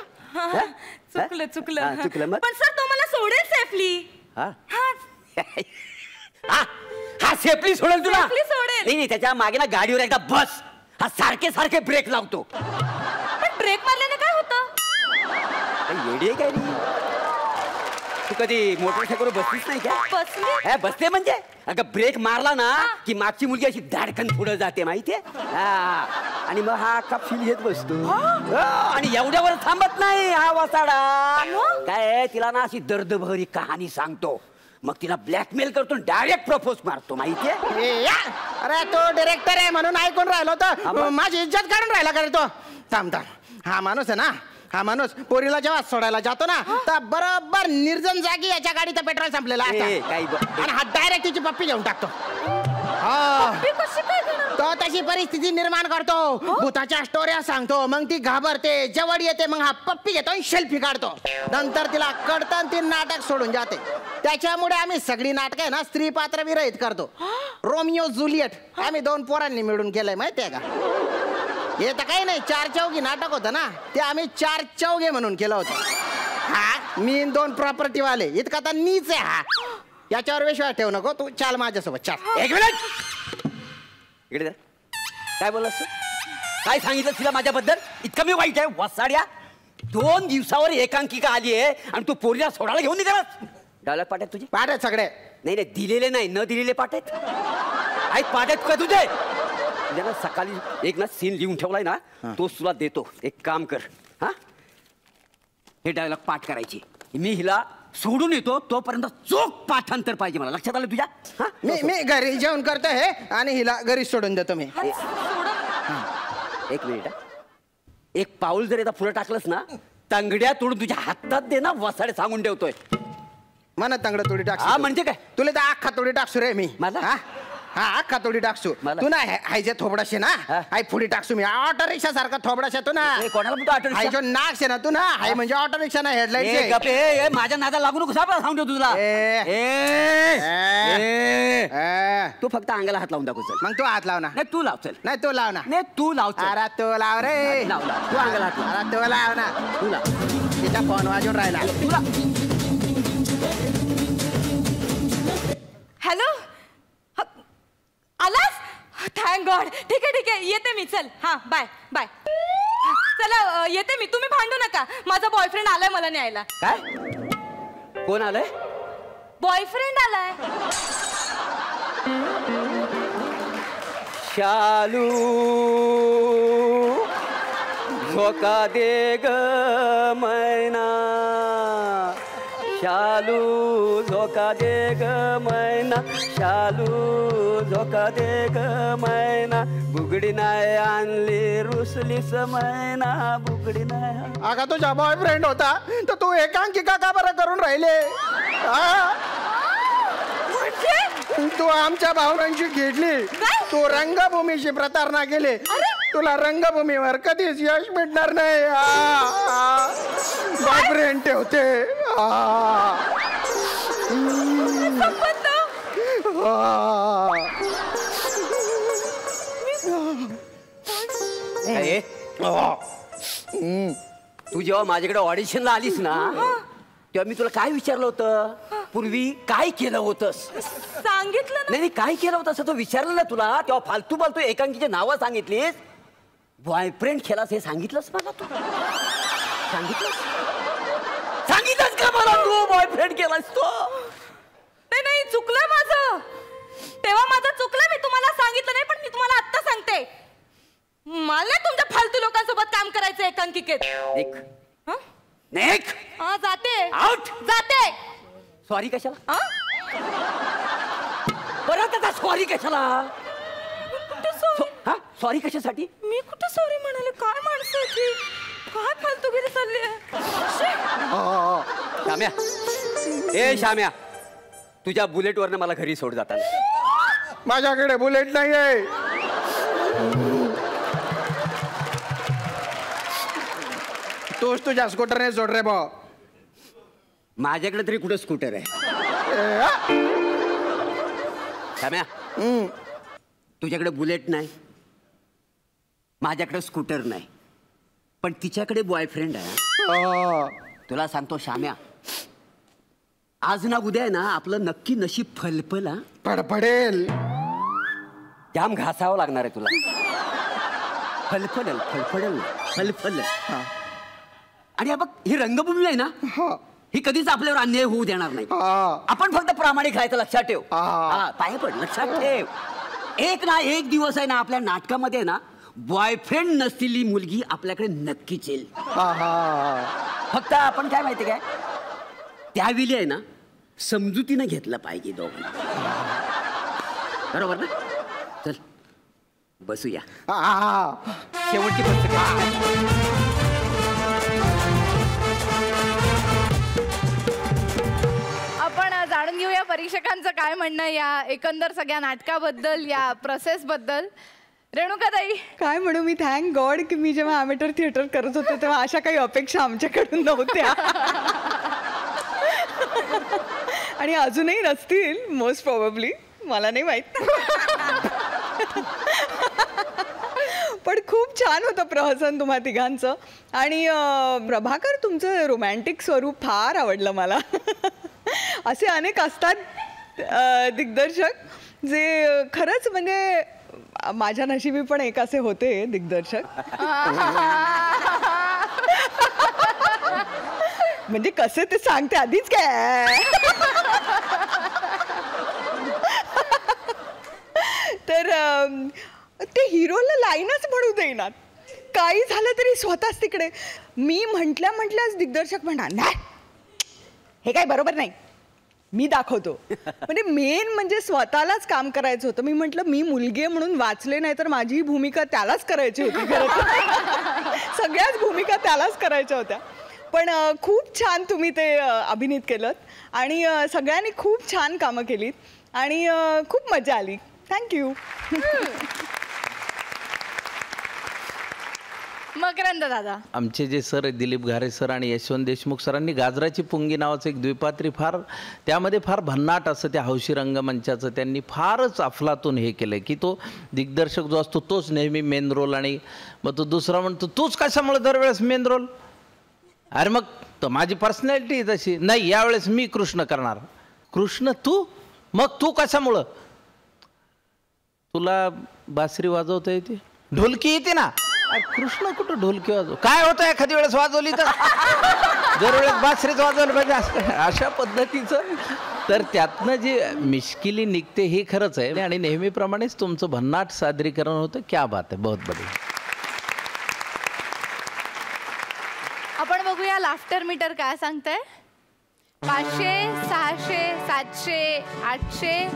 चुकलं चुकलं चुकलं. मग पण सर तो मला सोडेल सेफली. हा सेफली सोडेल तुला. सोडेल. नाही त्याच्या मागे ना गाडीवर एकदा बस, हा सारखे सारखे ब्रेक लावतो. पण ब्रेक मारल्याने काय येडी आहे काय रे? तू कधी मोटरसायकलवर बसलीच नाही का? बसली बसते म्हणजे अगं ब्रेक मारला ना की मागची मुलगी अशी धाडकन पुढे जाते माहितीये. आणि मग हा कप फील घेत बसतो. आणि एवढ्यावर थांबत नाही हा वसाडा. काय तिला ना अशी दर्दभरी कहाणी सांगतो, मग तिला ब्लॅकमेल करतो, डायरेक्ट प्रपोज मारतो माहितीये. अरे तो डिरेक्टर आहे म्हणून ऐकून राहिलो तर माझी इज्जत काढून राहिला का रे तो? थांब हा माणूस आहे ना, हा माणूस पोरीला जेव्हा सोडायला जातो ना तर बरोबर निर्जन जागी याच्या गाडीचं पेट्रोल संपलेलं असतं आणि हा डायरेक्ट तिची पप्पी घेऊन टाकतो. तो तशी परिस्थिती निर्माण करतो, भूताच्या स्टोऱ्या सांगतो, मग ती घाबरते, जवळ येते, मग हा पप्पी घेतो आणि सेल्फी काढतो. नंतर तिला कळतं ती नाटक सोडून जाते. त्याच्यामुळे आम्ही सगळी नाटक आहे ना स्त्री पात्र विरहित करतो. रोमिओ जुलियट आम्ही 2 पोरांनी मिळून केलंय माहितीये का? हे तर काही नाही, 4 चौघी नाटक होतं ना, ते आम्ही 4 चौघे म्हणून केलं होतं. हा मी 2 प्रॉपर्टी वाले, इतका तर नीच आहे हा. याच्यावर विश्वास ठेवू नको तू, चाल माझ्यासोबत चाल. एक मिनिट इकडे काय बोललास तू? काय सांगितलं तिला माझ्याबद्दल? इतकं मी वाईट आहे वसाड्या? 2 दिवसावर एकांकिका आली आहे आणि तू पोरीला सोडायला घेऊन निघालास? डायलॉग पाठ आहेत तुझे? पाठ आहेत सगळे. नाही नाही दिलेले नाही, न दिलेले पाठ आहेत. आहेत पाठ आहेत का तुझे? ना सकाळी एक ना सीन लिहून ठेवलाय ना, तो तुला देतो. एक काम कर, हा हे डायलॉग पाठ करायची. मी हिला सोडून येतो तोपर्यंत चोख पाठांतर पाहिजे मला. लक्षात आलं तुझ्या? मी घरी जेवण करतो हे आणि हिला घरी सोडून देतो मी. एक मिनिट, एक पाऊल जर एकदा पुढे टाकलंस ना तंगड्या तोडून तुझ्या हातात दे ना वसाडे सांगून ठेवतोय. मला तंगड तोडी टाक. म्हणजे काय? तुला तर अख्खा तोडी टाकसू रे मी. मला हा अख्खा तोडी टाकसू. तू ना हायचे थोबडाशे ना, हाय पुढे टाकसू मी. ऑटो रिक्षा सारखा थोबडाशे तू ना. कोणाला म्हणतो ऑटो रिक्षा? नाक शे ना तू ना, हाय म्हणजे ऑटो रिक्षा ना, हेडलाईट. माझ्या नादा लागू नको सांगतो तुला. तू फक्त अंगाला हात लावून दाखव. चल मग तू हात लाव ना. नाही तू लाव. चल नाही तू लाव ना. नाही तू लाव. अरे तू लाव रे. लाव लाव तू अंगाला हात लाव. अरे तू लाव ना. तू लाव. तिचा फोन वाजून राहिला. तुला हॅलो आलास? Thank God. ठीक आहे येते मी. चल हा बाय बाय. चला येते मी, तुम्ही भांडू नका. माझा बॉयफ्रेंड आलाय मला न्यायला. काय? कोण आलंय? बॉयफ्रेंड आलाय. शालू झोका दे ग मैना, शालू झोका दे ग मैना, शालू झोका दे ग मैना, बुगडी नाही आणली रुसलीस मैना, बुगडी नाही. अगं तुझा बॉयफ्रेंड होता तर तू एकांकिका का बरं करून राहिले? तू आमच्या भावनांची घेतली, तू रंगभूमीशी प्रतारणा केली. तुला रंगभूमीवर कधीच यश मिळणार नाही. बॉयफ्रेंड ठेवते. तू जेव्हा माझ्याकडे ऑडिशनला आलीस ना तेव्हा मी तुला काय विचारलं होतं? पूर्वी काय केलं होतंस? सांगितलं नाही काय केलं होतं असं तो विचारलं ना तुला. तेव्हा फालतू फालतू एकांकीची नावं सांगितलीस. बॉयफ्रेंड केलास हे सांगितलंस मला तू? सांगितलंस का मला तू बॉयफ्रेंड केलास तो? नाही चुकलं माझं. तेव्हा माझं चुकलं. मी तुम्हाला सांगितलं नाही, पण मी तुम्हाला आत्ता सांगते. मला तुमच्या फालतू लोकांसोबत काम करायचं एकांकिकेत. जाते. आउट. जाते. सॉरी कशाला? परत आता सॉरी कशाला? सॉरी कशासाठी? मी कुठे सॉरी म्हणाले? काय माणसं आहे ती? काय फालतूगिरी चालली आहे? श्याम्या, ए श्याम्या, तुझ्या बुलेटवरनं मला घरी सोड जाताना. माझ्याकडे बुलेट नाही आहे. तूच तुझ्या स्कूटरने सोड रे भाऊ. माझ्याकडे तरी कुठं स्कूटर आहे? श्याम्या, तुझ्याकडे बुलेट नाही, माझ्याकडे स्कूटर नाही, पण तिच्याकडे बॉयफ्रेंड आहे. तुला सांगतो श्याम्या, आज ना उद्या आहे ना आपलं नक्की नशीब फलफल. फडफडेल. जाम घासावं लागणार आहे तुला. फलफल. आणि बघ ही रंगभूमी आहे ना, ही कधीच आपल्यावर अन्याय होऊ देणार नाही. आपण फक्त प्रामाणिक राहायचं, लक्षात ठेव. पाय पड, लक्षात ठेव. एक ना एक दिवस आहे ना आपल्या नाटकामध्ये ना बॉयफ्रेंड नसलेली मुलगी आपल्याकडे नक्कीच येईल. फक्त आपण काय माहिती काय, त्यावेळी आहे ना समजुतीनं घेतलं पाहिजे दोघांना. बरोबर ना? चल बसूया. शेवटची पुस्तक. आपण जाणून घेऊया परीक्षकांचं काय म्हणणं या एकंदर सगळ्या नाटकाबद्दल, या प्रोसेस बद्दल. रेणुकाताई, काय म्हणू मी, थँक गॉड की मी जेव्हा ॲमेटर थिएटर करत होते तेव्हा अशा काही अपेक्षा आमच्याकडून नव्हत्या आणि अजूनही नसतील मोस्ट प्रॉबेबली, मला नाही माहित. पण खूप छान होतं प्रहसन तुम्हा तिघांचं. आणि प्रभाकर, तुमचं रोमॅन्टिक स्वरूप फार आवडलं मला. असे अनेक असतात दिग्दर्शक जे खरंच म्हणजे, माझ्या नशिबी पण एक असे होते दिग्दर्शक. म्हणजे कसे ते सांगते आधीच काय. तर ते हिरोला लाईनच म्हणू देईनात, काही झालं तरी स्वतःच तिकडे. मी म्हटल्याच दिग्दर्शक म्हणणार नाही हे काय बरोबर नाही, मी दाखवतो. म्हणजे मेन म्हणजे स्वतःलाच काम करायचं होतं. मी म्हटलं मी मुलगी आहे म्हणून वाचले नाही तर माझी भूमिका त्यालाच करायची होती. सगळ्याच भूमिका त्यालाच करायच्या होत्या. पण खूप छान तुम्ही ते अभिनीत केलं आणि सगळ्यांनी खूप छान कामं केलीत आणि खूप मजा आली. थँक्यू. मकरंद दादा, आमचे जे सर दिलीप घारे सर आणि यशवंत देशमुख सरांनी गाजराची पुंगी नावाचं एक द्विपात्री त्यामध्ये फार भन्नाट असं त्या हौशी रंगमंचाचं त्यांनी फारच अफलातून हे केलं की तो दिग्दर्शक जो असतो तोच नेहमी मेन रोल, आणि मग तो दुसरा म्हणतो तूच कशामुळे दरवेळेस मेन रोल. अरे मग तर माझी पर्सनॅलिटी तशी नाही, यावेळेस मी कृष्ण करणार. कृष्ण तू, मग तू कशामुळं. तुला बासरी वाजवता येते, ढोलकी येते ना. कृष्ण कुठं ढोलकी वाजव, काय होतं एखादी वेळेस वाजवली तर दरवेळेस बासरीच वाजवलं पाहिजे अशा पद्धतीचं. तर त्यातनं जी मिश्किली निघते हे खरंच आहे. आणि नेहमीप्रमाणेच तुमचं भन्नाट सादरीकरण होतं. क्या बात आहे, बहुत बढिया. आपण बघूया लाफ्टर मीटर काय सांगतंय. 500, 600, 700, 800,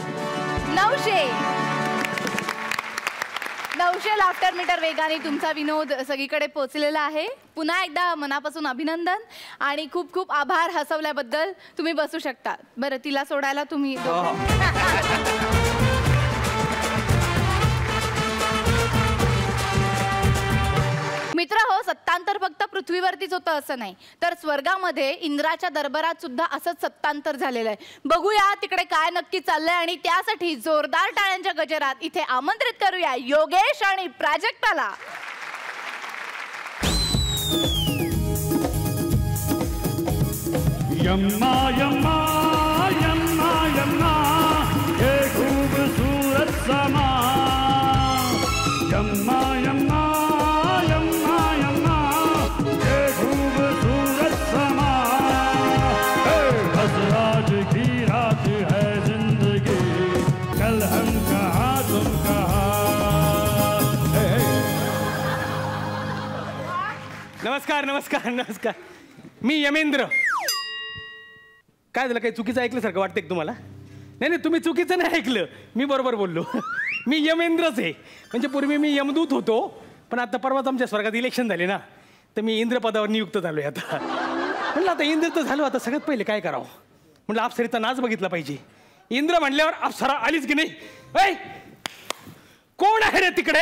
900 लाफ्टर मीटर वेगाने तुमचा विनोद सगळीकडे पोहोचलेला आहे. पुन्हा एकदा मनापासून अभिनंदन आणि खूप खूप आभार हसवल्याबद्दल. तुम्ही बसू शकता. बरं, तिला सोडायला तुम्ही मित्र हो. सत्तांतर फक्त पृथ्वीवरतीच होतं असं नाही, तर स्वर्गामध्ये इंद्राच्या दरबारात सुद्धा असंच सत्तांतर झालेलं आहे. बघूया तिकडे काय नक्की चाललंय आणि त्यासाठी जोरदार टाळ्यांच्या गजरात इथे आमंत्रित करूया योगेश आणि प्राजक्ताला. यम्मा यम्मा यम्मा यम्मा ये खूबसूरत समा. यम्मा यम्मा यम्मा यम्मा ये खूबसूरत समा. बस आज की रात है जिंदगी, कल हम कहाँ तुम कहाँ. नमस्कार नमस्कार नमस्कार. मी यमेंद्र. काय झालं, काही चुकीचं ऐकल्यासारखं वाटतंय का तुम्हाला? नाही नाही, तुम्ही चुकीचं नाही ऐकलं, मी बरोबर बोललो. मी यमेंद्रच आहे. म्हणजे पूर्वी मी यमदूत होतो, पण आता परवाच आमच्या स्वर्गात इलेक्शन झाले ना, तर मी इंद्र पदावर नियुक्त झालोय. आता म्हणलं आता इंद्र तर झालो, आता सगळ्यात पहिले काय करावं म्हणलं अप्सरेचा नाच बघितला पाहिजे. इंद्र म्हणल्यावर अप्सरा आलीच की नाही. ऐ कोण आहे रे तिकडे,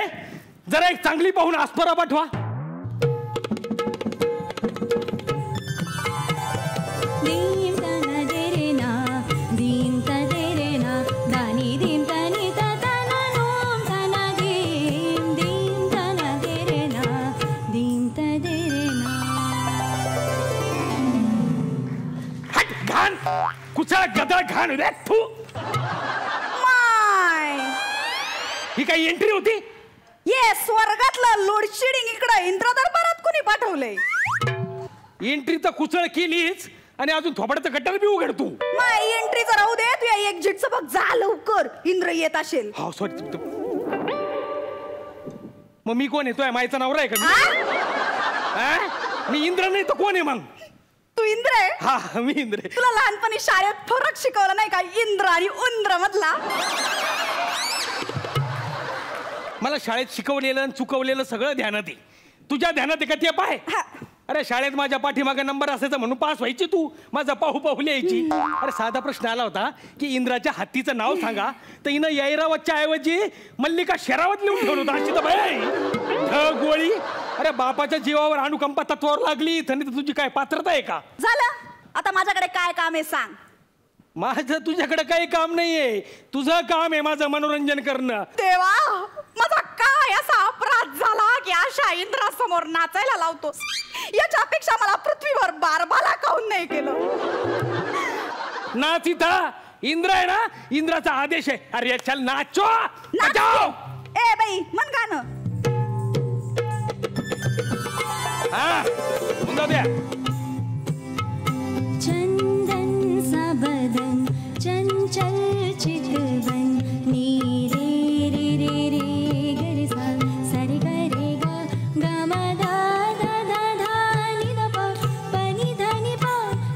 जरा एक चांगली पाहून अप्सरा पाठवा. कुचळ गदळ घाण रे तू. ही काही एंट्री होती? ये स्वर्गातलं लोडशेडिंग इकडं इंद्र दरबारात कुणी पाठवलंय? एंट्री तर कुचळ केलीच आणि अजून थोपड्याचं गट्टर बी उघड तू. माय एंट्रीचं राहू दे, तू या एक्झिटचं बघ जा लवकर, इंद्र येत असेल. हा सॉरी. मग मी कोण आहे? तो मायचा नवरा आहे का? मी इंद्र नाही तर कोण आहे मग? तू इंद्र आहे? हा मी इंद्र आहे. तुला लहानपणी शाळेत फरक शिकवला नाही का इंद्र आणि उंद्र मधला? मला शाळेत शिकवलेलं आणि चुकवलेलं सगळं ध्यानात आहे. तुझ्या ध्यानात आहे का ते पाय? अरे शाळेत माझ्या पाठीमागे नंबर असायचा म्हणून पास व्हायची तू, माझा पाहू लिहायची. अरे साधा प्रश्न आला होता की इंद्राच्या हत्तीचं नाव सांगा, तर हिनं यैरावतच्या ऐवजी मल्लिका शेरावत लिहून ठेवलं होतं. अशी तर बाई गोळी. अरे बापाच्या जीवावर अनुकंपा तत्वावर लागली तर तुझी काय पात्रता आहे का? झालं, आता माझ्याकडे काय काम आहे सांग. माझं तुझ्याकडे काही काम नाहीये, तुझं काम आहे माझं मनोरंजन करणं. देवा, माझा काय असा अपराध झाला की अशा इंद्रासमोर नाचायला लावतोस? याच्यापेक्षा मला पृथ्वीवर बारबाला काऊन नाही केलं? नाच इथं. इंद्र आहे ना, इंद्राचा आदेश आहे. अरे चल नाचो. ए बाई मन गाणं. हा जाऊ द्या. चंदन सा बदन चंचल चितवन नीरे रे रे रे गर सा सरे ग रे ग ग म द द द ध नि द प प नि ध नि प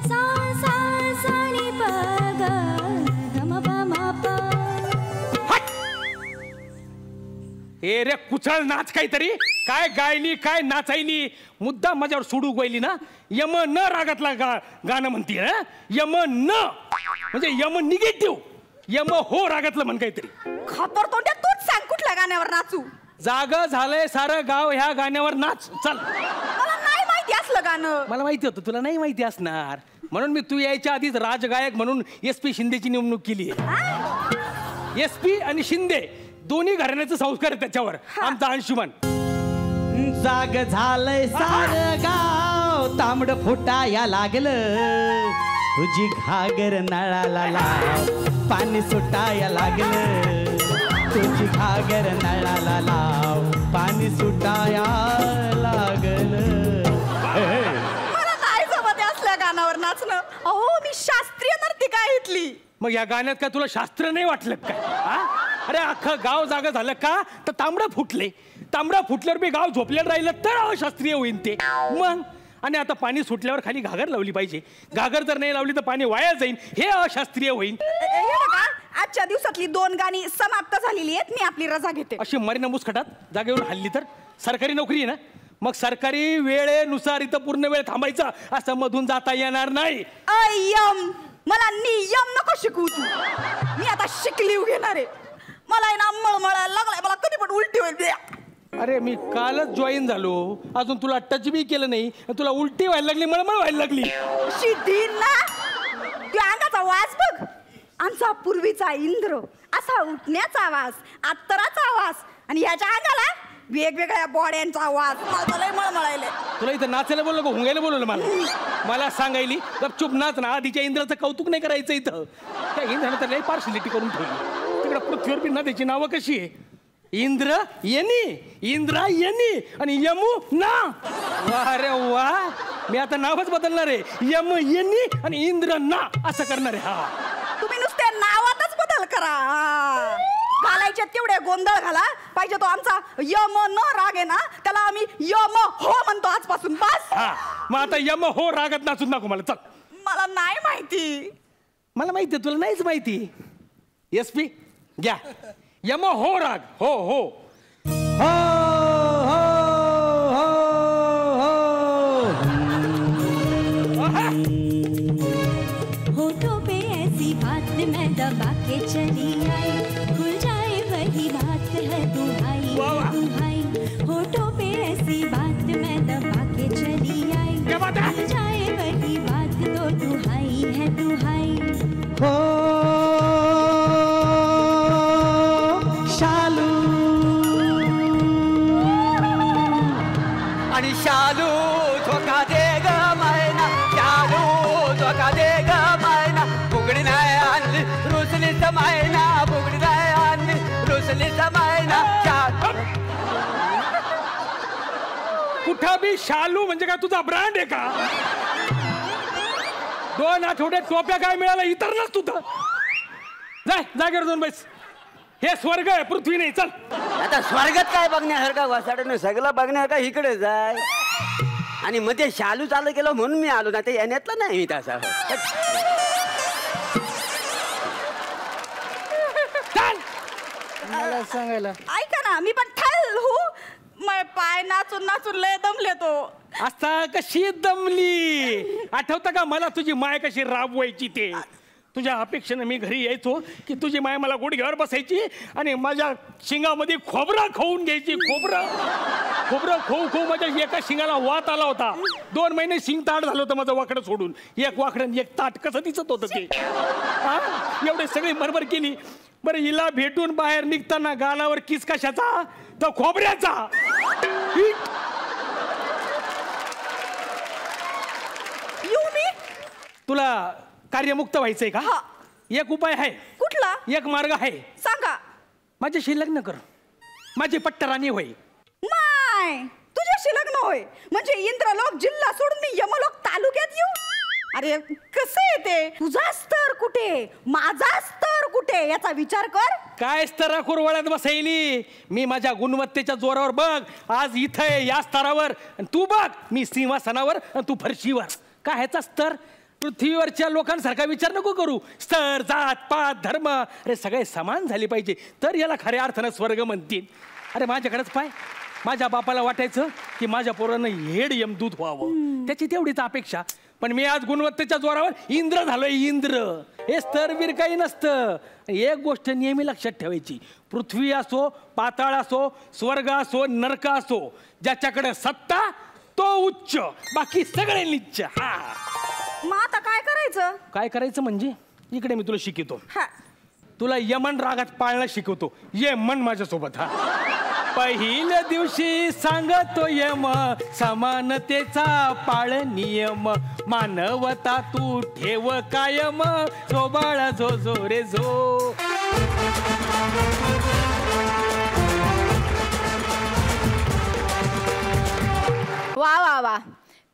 सा सा सा नि प ग ग म प म प. ए रे कुचळ नाच काहीतरी. काय गायली काय नाचायली, मुद्दा माझ्यावर सोडू गोयली ना. यम न रागातला गाणं म्हणतीये. यम न म्हणजे यम निगेटिव्ह, यम हो रागातलं म्हण काहीतरी. खापर तोंड्या तूच सांग कुठल्या गाण्यावर नाचू? जाग झालंय सारं गाव ह्या गाण्यावर नाच. चल. मला नाही माहिती असलं गाणं. मला माहिती होतं तुला नाही माहिती असणार, म्हणून मी तू यायच्या आधीच राजगायक म्हणून SP शिंदेची नेमणूक केली आहे. SP आणि शिंदे दोन्ही घराण्याचे संस्कार आहे त्याच्यावर. आमचा अंशुमन. जाग झालंय सार गाव तांबड फुटाया लागलं, तुझी घागर नळाला लाव पाणी सुटाया लागलं, तुझी घागर नळाला लाव पाणी सुटाया लागलं. मला नाही जमत असल्या गाण्यावर नाचणं. अहो मी शास्त्रीय नर्तिका आहे इथली. मग या गाण्यात काय तुला शास्त्र नाही वाटलं काय? अरे अख्खं गाव जागा झालं का तर तांबडं फुटले. तांबडं फुटल्यावर बी गाव झोपल्यावर राहिलं तर अशास्त्रीय होईन ते. मग आणि आता पाणी सुटल्यावर खाली घागर लावली पाहिजे. घागर जर नाही लावली तर पाणी वाया जाईल, हे अशास्त्रीय होईन. आजच्या दिवसातली 2 गाणी समाप्त झालेली आहेत, मी आपली रजा घेते. अशी मरीना मुस्कटात जागेवर हल्ली तर सरकारी नोकरी आहे ना, मग सरकारी वेळेनुसार इथं पूर्ण वेळ थांबायचा, असं मधून जाता येणार नाही. अय्यम, मला नियम नको शिकवू तू. मी आता शिकली घेणार आहे. मला ना मळमळायला लागलाय, मला कधी पण उलटी होईल. अरे मी कालच जॉईन झालो, अजून तुला टच बी केलं नाही, तुला उलटी व्हायला लागली, मळमळ व्हायला लागली. ना त्या अंगाचा वास बघ. आमचा पूर्वीचा इंद्र असा उठण्याचा वास, अत्तराचा वास, आणि ह्याच्या अंगाला वेगवेगळ्या बॉड्यांचा वास. मला मळमळायला. तुला इथं नाचायला बोललो का हुंगायला बोलवलं? मला सांगायली गपचूप नाच ना. आधीच्या इंद्राचं कौतुक नाही करायचं इथं. त्या इंद्रानं तर लई पार्शलिटी करून ठेवली. तिकडे पृथ्वीवर बी ना त्याची नावं कशी आहे? इंद्र येनी, इंद्रा येनी आणि यमू ना. वा रे वा, मी आता नावच बदलणार आहे. यम येनी आणि इंद्र ना असं करणार आहे. हा तुम्ही नुसते नावातच बदल करा. घालायचे तेवढे गोंधळ घाला. पाहिजे तो आमचा यम न राग आहे ना, त्याला आम्ही यम हो म्हणतो आजपासून. बस. मग आता यम हो रागात नाचून दाखव मला. चल. मला नाही माहिती. मला माहिती आहे, तुला नाहीच माहिती. SP घ्या. यम हो राग. हो हो हो हो हो. होठों पे ऐसी बात मैं दबा के चली आई, खुल जाए वही बात है दुहाई दुहाई. होठों पे ऐसी बात मैं दबा के चली आई, खुल जाए वही बात तो दुहाई है दुहाई. हो शालू आणि शालू धोका दे ग मैना, शालू धोका दे ग मैना. बुगडी नाही आणली रुसली मैना, बुगडी नाही आणली रुसली मैना. मोठा बी शालू म्हणजे काय तुझा ब्रँड आहे का? 2 आठवड्यात टोप्या काय मिळाला इतर नस तुझं. जागेवर जाऊन बस. हे स्वर्ग आहे, पृथ्वी नाही. चल आता स्वर्गात काय बघण्यासारखा वासाडे सगळं बघण्यासारखा इकडे जाय. आणि मध्ये शालू चालू केलं म्हणून मी आलो ना, ते येण्यातलं नाही मी तसा. मला सांगायला ऐका ना, मी पण ठल हो. मग पाय नाचून नाचून लय दमले तो. आता कशी दमली आठवतं का मला तुझी माय कशी राबवायची ते? तुझ्या अपेक्षेनं मी घरी यायचो की तुझी माय मला गुडघ्यावर बसायची आणि माझ्या शिंगामध्ये खोबरं खाऊन घ्यायची. खोबरं खाऊ माझ्या एका शिंगाला वात आला होता. 2 महिने शिंग ताट झालं होतं माझं वाकडं सोडून. एक वाकडं एक ताट कसं दिसत होतं ते. एवढे सगळी बरोबर केली. बरं हिला भेटून बाहेर निघताना गालावर किस कशाचा? तर खोबऱ्याचा. तुला कार्यमुक्त व्हायचंय का? एक उपाय आहे. कुठला? एक मार्ग आहे. सांगा. माझ्याशी लग्न कर. माझी पट्टराणी होय. माय तुझ्याशी लग्न होय म्हणजे इंद्रलोक जिल्हा सोडून मी यमलोक तालुक्यात येऊ? अरे कसं आहे ते? तुझा स्तर कुठे, माझा स्तर कुठे याचा विचार कर. काय स्तराखोर वळत बसायली? मी माझ्या गुणवत्तेच्या जोरावर बघ आज इथं आहे या स्तरावर. तू बघ मी सिंहासनावर आणि तू फरशीवर. काय ह्याचा स्तर? पृथ्वीवरच्या लोकांसारखा विचार नको करू. स्तर, जात, पात, धर्म अरे सगळे समान झाले पाहिजे तर याला खऱ्या अर्थानं स्वर्ग म्हणतील. अरे माझ्याकडेच पाय. माझ्या बापाला वाटायचं की माझ्या पोरानं हेड यमदूत व्हावं, त्याची तेवढीच अपेक्षा. पण मी आज गुणवत्तेच्या जोरावर इंद्र झालोय. इंद्र हे स्तरवीर काही नसतं. एक गोष्ट नेहमी लक्षात ठेवायची, पृथ्वी असो, पाताळ असो, स्वर्ग असो, नरक असो, ज्याच्याकडे सत्ता तो उच्च, बाकी सगळे नीच. मग आता काय करायचं? काय करायचं म्हणजे इकडे मी तुला शिकवतो. तुला यमन रागात पाळणं शिकवतो. ये मन माझ्यासोबत. पहिल्या दिवशी सांगतो यम समानतेचा पाळ नियम. मानवता तू ठेव कायम, जो बाळा जो जो रे जो. वा वा वा.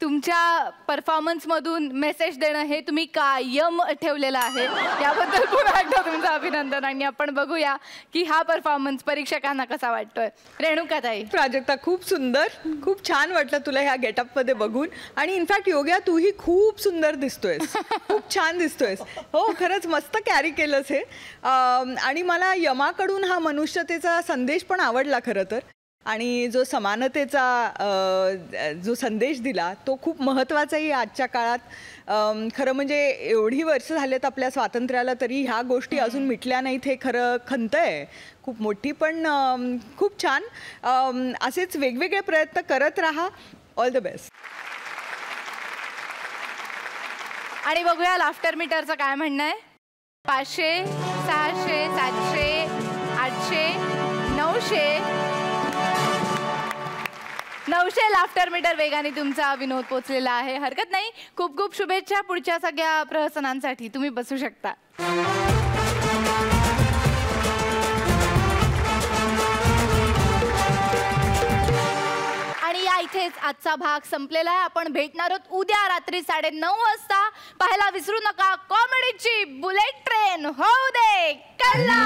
तुमच्या परफॉर्मन्समधून मेसेज देणं हे तुम्ही कायम ठेवलेलं आहे. याबद्दल पुन्हा एकदा तुमचं अभिनंदन. आणि आपण बघूया की हा परफॉर्मन्स परीक्षकांना कसा वाटतोय. रेणुकाताई. प्राजक्ता खूप सुंदर, खूप छान वाटलं तुला ह्या गेटअपमध्ये बघून. आणि इनफॅक्ट योग्या तूही खूप सुंदर दिसतोयस, खूप छान दिसतोयस. हो खरंच मस्त कॅरी केलंस हे. आणि मला यमाकडून हा मनुष्यतेचा संदेश पण आवडला खरं तर. आणि जो समानतेचा जो संदेश दिला तो खूप महत्त्वाचाही आजच्या काळात. खरं म्हणजे एवढी वर्ष झालेत आपल्या स्वातंत्र्याला तरी ह्या गोष्टी अजून मिटल्या नाहीत हे खरं खंत आहे खूप मोठी. पण खूप छान. असेच वेगवेगळे प्रयत्न करत राहा. All the best. आणि बघूया लाफ्टर मीटरचं काय म्हणणं आहे. 500, 600, 700, 800, 900 लाफ्टर मीटर वेगाने तुमचा विनोद पोचलेला आहे. हरकत नाही. खूप खूप शुभेच्छा पुढच्या सगळ्या प्रहसनांसाठी. तुम्ही बसू शकता. आणि या इथेच आजचा भाग संपलेला आहे. आपण भेटणार आहोत उद्या रात्री 9:30 वाजता. पाहायला विसरू नका कॉमेडीची बुलेट ट्रेन. होऊ दे कल्ला.